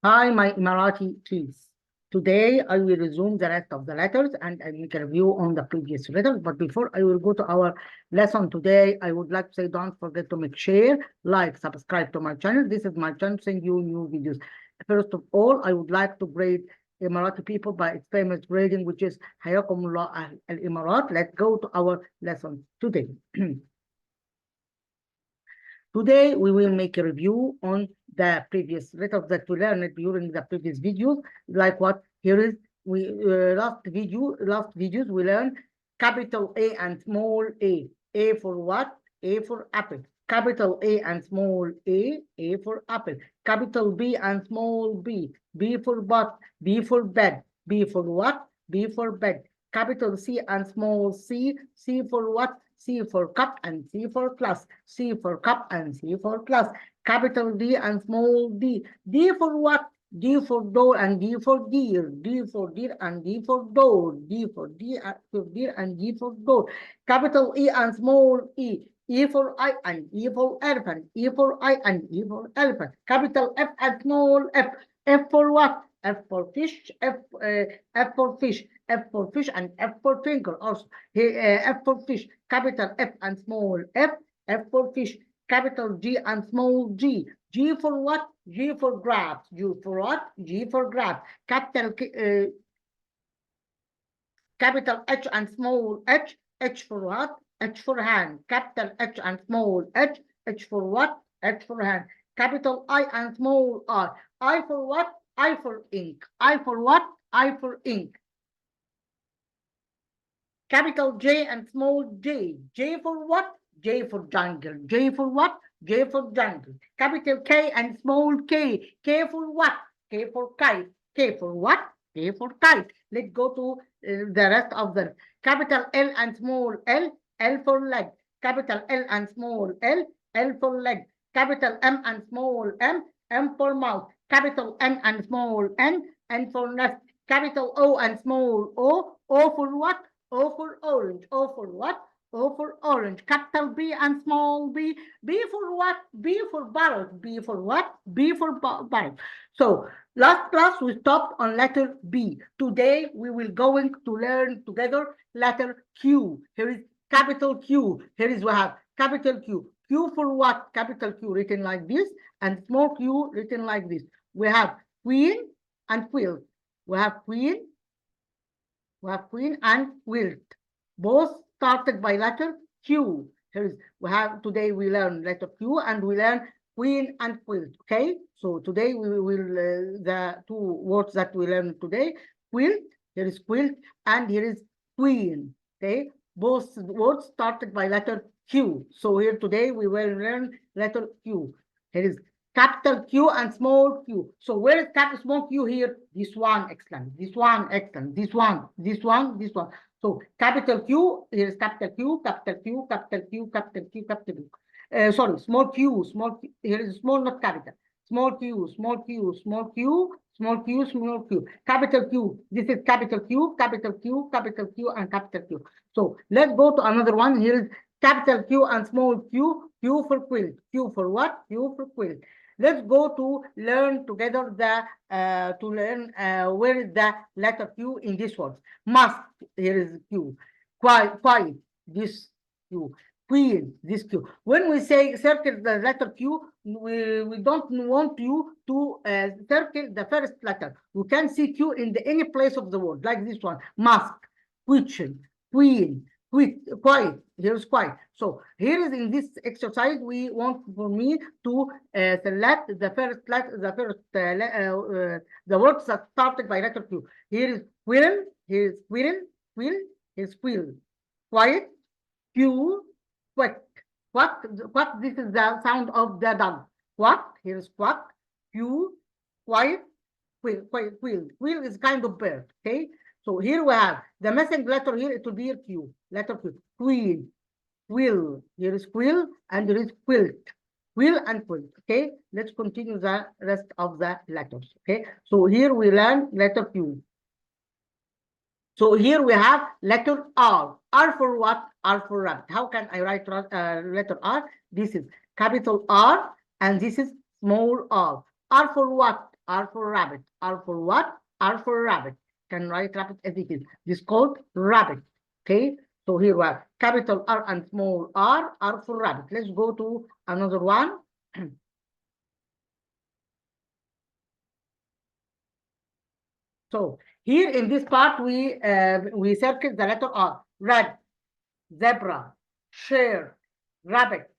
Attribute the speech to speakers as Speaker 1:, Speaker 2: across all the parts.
Speaker 1: Hi, my Emariti trees. Today, I will resume the rest of the letters and I make a review on the previous letters. But before I will go to our lesson today, I would like to say don't forget to make share, like, subscribe to my channel. This is my channel, send you new videos. First of all, I would like to grade Emirati people by its famous grading, which is Hayakumullah al-Imarat. Let's go to our lesson today. Today, we will make a review on the previous letters that we learned during the previous videos. Like what here is we last videos we learned capital A and small a. A for what? A for apple. Capital A and small a. A for apple. Capital B and small b. B for butt. B for bed. B for what? B for bed. Capital C and small c. C for what? C for cup and C for class. C for cup and C for class. Capital D and small d. D for what? D for door and D for deer. D for deer and D for door. D for deer and D for door. Capital E and small e. E for I and E for elephant. E for I and E for elephant. Capital F and small f. F for what? F for fish. F for fish. F for fish and F for finger also. F for fish. Capital F and small f. F for fish. Capital G and small g. G for what? G for grapes. G for what? G for grapes. Capital H and small h. H for what? H for hand. Capital H and small h. H for what? H for hand. Capital I and small I. I for what? I for ink. I for what? I for ink. Capital J and small j. J for what? J for jungle. J for what? J for jungle. Capital K and small k. K for what? K for kite. K for what? K for kite. Let's go to the rest of them. Capital L and small l. L for leg. Capital L and small l. L for leg. Capital M and small m. M for mouth. Capital N and small n. N for nest. Capital O and small o. O for what? O for orange. O for what? O for orange. Capital B and small b. B for what? B for parrot. B for what? B for parrot. So last class we stopped on letter B. Today we will going to learn together letter Q. Here is capital Q. Here is we have capital Q. Q for what? Capital Q written like this and small q written like this. We have queen and quilt. We have queen and quilt. Both started by letter Q. Here is we have today we learn letter Q and we learn queen and quilt. Okay, so today we will the two words that we learn today: quilt. Here is quilt and here is queen. Okay, both words started by letter Q. So here today we will learn letter Q. Here is capital Q and small q. So where is capital small q here? This one, excellent. This one, excellent. This one, this one, this one. So capital Q, here is capital Q, capital Q, capital Q, capital Q, capital Q. Sorry, small q, small q. Here is small, not capital. Small q, small q, small q, small q, small q. Capital Q. This is capital Q, capital Q, capital Q, and capital Q. So let's go to another one. Here is capital Q and small q. Q for quilt. Q for what? Q for quilt. Let's go to learn together the where is the letter Q in this word. Must, here is Q. Quiet, this Q. Queen, this Q. When we say circle the letter Q, we don't want you to circle the first letter. You can see Q in any place of the word, like this one. Must, question, queen, quiet. Here's quiet. So here is in this exercise, we want for me to select the first the words that started by letter Q. Here is quill. Here is quill. Quill. Here's quill. Quiet. Q. Quack. Quack. Quack. This is the sound of the dog. Quack. Here is quack. Q. Quiet. Quill. Quill. Quill. Quill is kind of bird. Okay. So here we have the missing letter here, it will be a Q. Letter Q. Queen, quill. Here is quill and there is quilt. Quill and quilt. Okay. Let's continue the rest of the letters. Okay. So here we learn letter Q. So here we have letter R. R for what? R for rabbit. How can I write letter R? This is capital R and this is small r. R for what? R for rabbit. R for what? R for rabbit. Can write rabbit as it is. This is called rabbit. Okay. So here we have capital R and small r. R for rabbit. Let's go to another one. So here in this part we circle the letter R. Red, zebra, shirt, rabbit,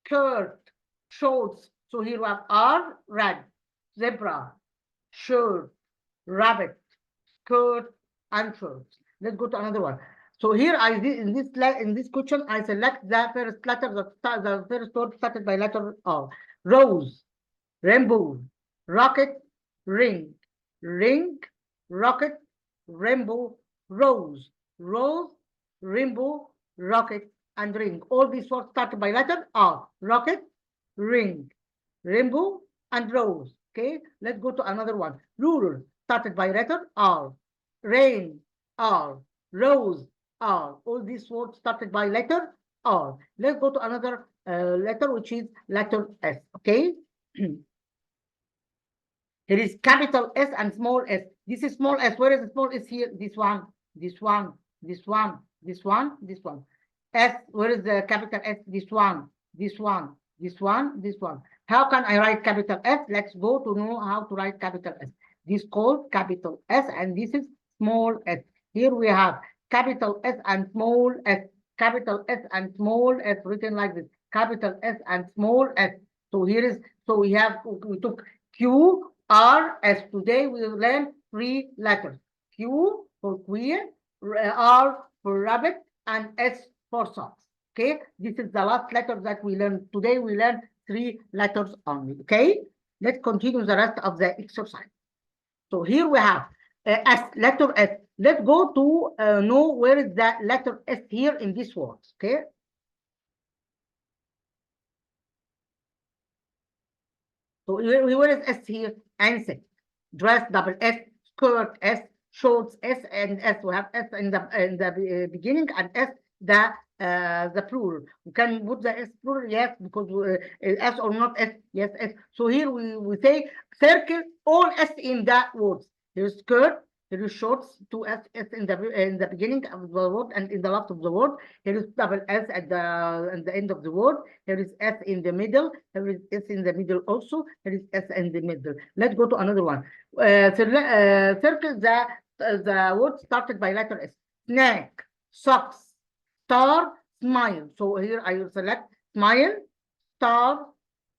Speaker 1: skirt, shorts. So here we have R, red, zebra, shirt, rabbit, skirt, and shorts. Let's go to another one. So here in this question I select the first letter, the first word started by letter R. Rose, rainbow, rocket, ring, ring, rocket, rainbow, rose, rose, rainbow, rocket, and ring. All these words started by letter R. Rocket, ring, rainbow, and rose. Okay, let's go to another one. Ruler started by letter R. Rain, R. Rose, R. All these words started by letter R. Let's go to another letter, which is letter S. Okay. There is capital S and small s. This is small s. Where is the small s here? This one, this one, this one, this one, this one. S, where is the capital S? This one, this one, this one, this one. How can I write capital S? Let's go to know how to write capital S. This is called capital S and this is small s. Here we have capital S and small s. Capital S and small s written like this. Capital S and small s. So here is, so we took Q, R, S. Today we will learn 3 letters. Q for queen, R for rabbit, and S for socks. Okay, this is the last letter that we learned. Today we learned 3 letters only. Okay, let's continue the rest of the exercise. So here we have S, letter S. Let's go to know where is the letter S here in these words. Okay. So where is S here? Answer. Dress, double S, skirt, S, shorts, S, and S. We have S in the beginning and S the plural. We can put the S plural, yes, because S or not S, yes, S. So here we say circle all S in the words. Here's skirt, here is shorts, 2 S in the beginning of the word and in the last of the word. Here is double S at the end of the word. Here is S in the middle. Here is S in the middle also. Here is S in the middle. Let's go to another one. Circle the word started by letter S. Snack, socks, star, smile. So here I will select smile, star,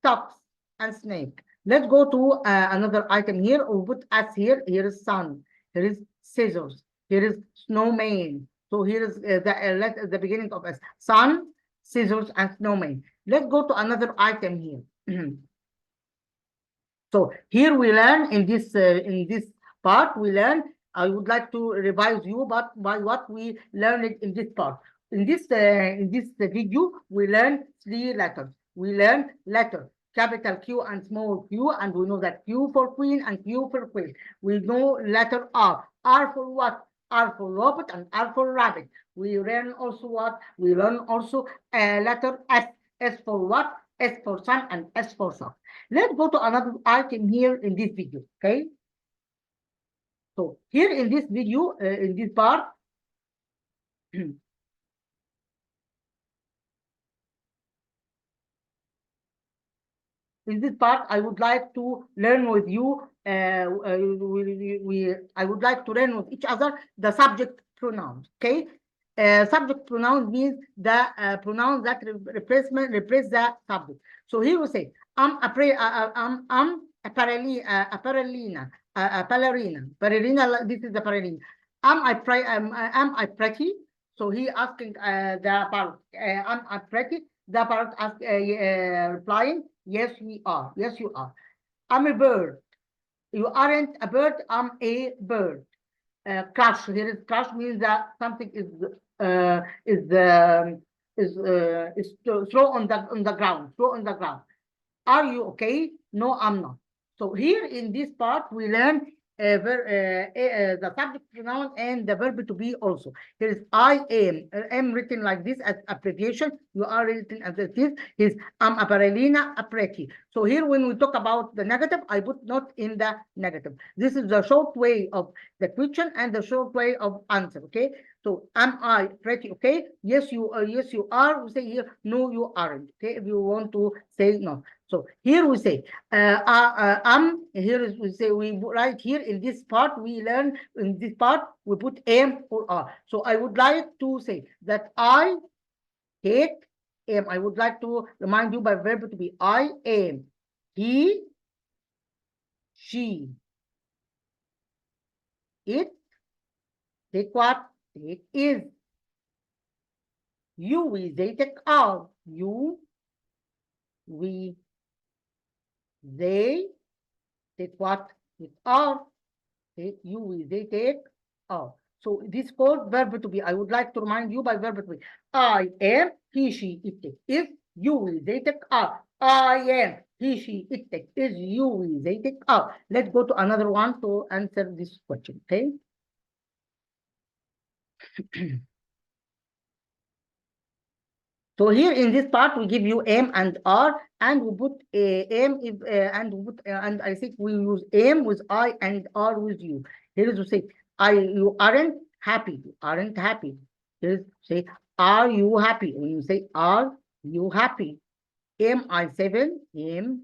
Speaker 1: socks, and snake. Let's go to another item here. We'll put S here. Here is sun. Here is scissors. Here is snowman. So here is the beginning of S. Sun, scissors, and snowman. Let's go to another item here. So here we learn in this part we learn. I would like to revise you, but by what we learned in this part. In this video we learn 3 letters. We learn letter capital Q and small q, and we know that Q for queen and Q for queen. We know letter R. R for what? R for robot and R for rabbit. We learn also what? We learn also letter S. S for what? S for sun and S for sock. Let's go to another item here in this video. Okay. So here in this video, in this part, in this part, I would like to learn with you. I would like to learn with each other the subject pronouns. Okay, subject pronouns means the pronouns that replace the subject. So here we say, I'm a ballerina. Ballerina. This is the ballerina. Am I pretty? So he asking the part. Am I pretty? The part ask replying. Yes, we are. Yes, you are. I'm a bird. You aren't a bird. I'm a bird. Crash. Here is crash means that something is throw on the ground. Throw on the ground. Are you okay? No, I'm not. So here in this part we learn the subject pronoun and the verb to be also. Here is I am. Am written like this as abbreviation. You are written as it is. Is am Aparelina Apreki. So here when we talk about the negative, I put not in the negative. This is the short way of the question and the short way of answer. Okay. So am I pretty? Okay. Yes, you are. Yes, you are. We say here, no, you aren't. Okay. If you want to say no. So here we say here is we say we write here in this part we learn in this part we put am or are. So I would like to say that I hate am. I would like to remind you by verb to be I am, he, she, it, take what, take is, you, we, they, take are, you, we, they, take what, take are. Take you, we, they, take are. So this called verb to be. I would like to remind you by verb to be. I am, he, she, it, take is, you, we, they, take are. I am, he, she, it, take is, you, we, they, take are. Let's go to another one to answer this question, okay? So here in this part, we give you am and are, and we put am if and we put and I think we use am with I and are with you. Here is to say you aren't happy. You aren't happy. Here is say are you happy? When you say are you happy? Am I seven? Am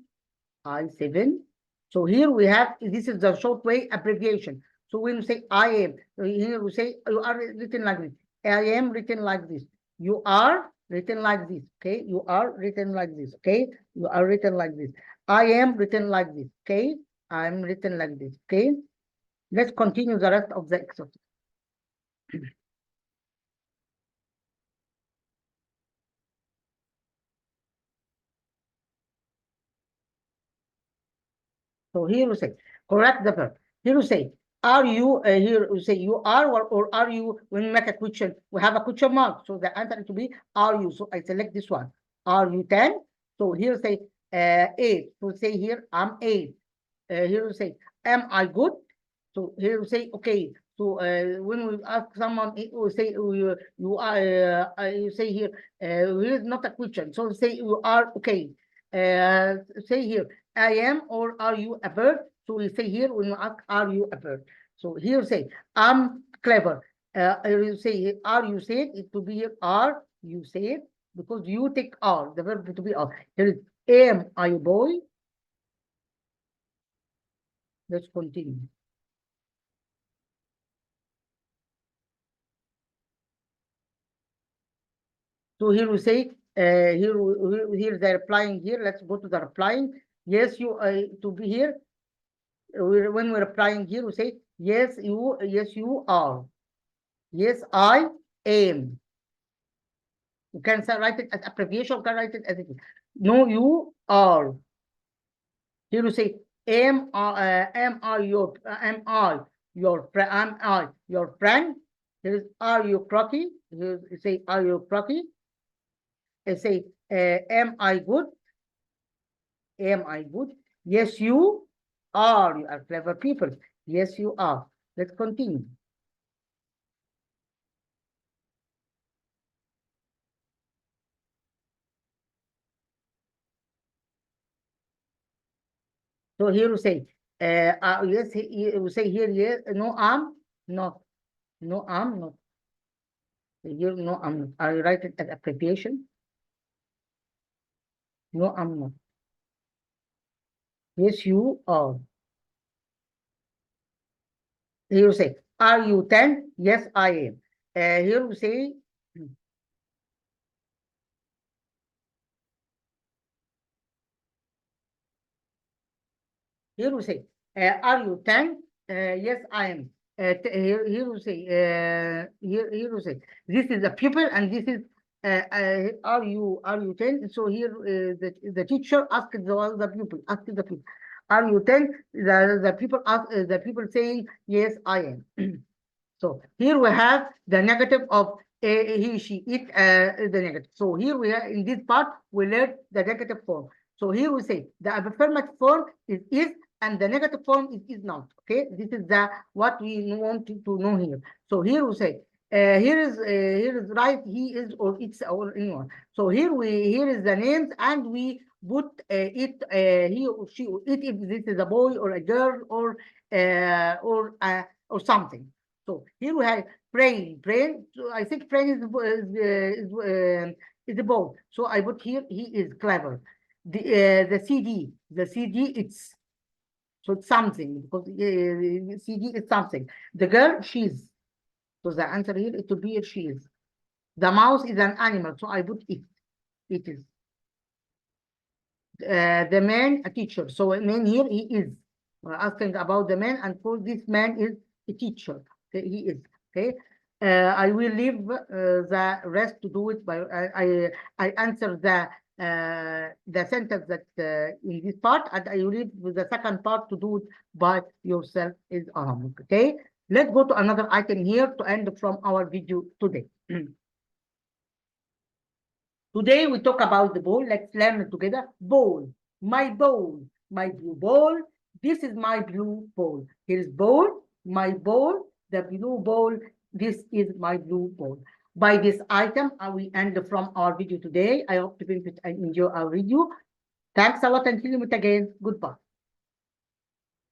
Speaker 1: I seven? So here we have this is the short way abbreviation. So when you say I am, here we say you are written like this. I am written like this. You are written like this. Okay, you are written like this. Okay, you are written like this. I am written like this. Okay, I am written like this. Okay, let's continue the rest of the exercise. So here we say, correct the verb. Here we say, are you, here we say you are or are you, when we make a question, we have a question mark. So the answer to be, are you? So I select this one. Are you 10? So here we say, 8. So say here, I'm 8. Here we say, am I good? So here we say, okay. So when we ask someone, we say you are. You say here, here is not a question. So say you are okay. Say here, I am or are you a bird? So we say here when we ask, are you a bird? So here say, I'm clever. You say, are you said? It will be here, are you said? Because you take are, the verb to be are. Here is, am I a boy? Let's continue. So here we say, here they're replying here. Let's go to the replying. Yes, you to be here. When we're replying here, we say, yes, you are. Yes, I am. You can write it as abbreviation, you can write it as it is. No, you are. Here we say, am I your friend? Here is, are you crocky? Here you say, are you crocky? I say, am I good? Am I good? Yes, you are. You are clever people. Yes, you are. Let's continue. So here we say, yes, we say here, yes, no, I'm not. No, I'm not. Here, no, I'm not. I write it as abbreviation. No, I'm not. Yes, you are. Here you say, are you 10? Yes, I am. Here we say, here we say, are you 10? Yes, I am. Here we say, here we say, this is the pupil and this is, are you 10? So here the teacher asked the pupil, are you 10? The people ask, the people saying, yes, I am. So here we have the negative of he, she, it, the negative. So here we have in this part, we learn the negative form. So here we say the affirmative form is and the negative form is not. Okay, this is the what we want to know here. So here we say here is right, he is or it's or anyone. So here is the names, and we put it he or she or it, if this is a boy or a girl or something. So here we have brain. So I think brain is a boy. So I put here he is clever. The CD it's, so it's something, because CD is something. The girl, she's. So the answer here, it will be she is. The mouse is an animal, so I put it. It is. The man, a teacher. So man here, he is. We're asking about the man, and for this man is a teacher. Okay, he is. Okay. I will leave the rest to do it by I answer the sentence that in this part, and I will leave with the second part to do it by yourself is Aram. Okay. Let's go to another item here to end from our video today. Today we talk about the ball. Let's learn it together. Ball, my blue ball. This is my blue ball. Here is ball, my ball, the blue ball. This is my blue ball. By this item, we end from our video today. I hope to benefit and enjoy our video. Thanks a lot, and see you again. Goodbye.